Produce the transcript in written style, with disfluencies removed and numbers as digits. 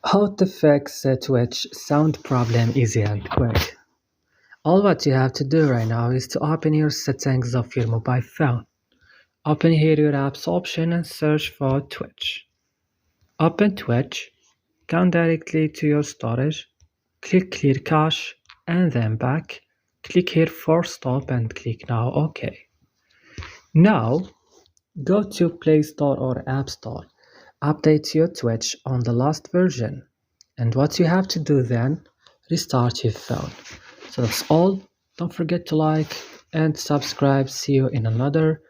How to fix a Twitch sound problem easy and quick. All what you have to do right now is to open your settings of your mobile phone. Open here your apps option and search for Twitch. Open Twitch, come directly to your storage, click clear cache and then back. Click here for stop and click now OK. Now go to Play Store or App Store. Update your Twitch on the last version. And what you have to do then, restart your phone. So that's all. Don't forget to like and subscribe. See you in another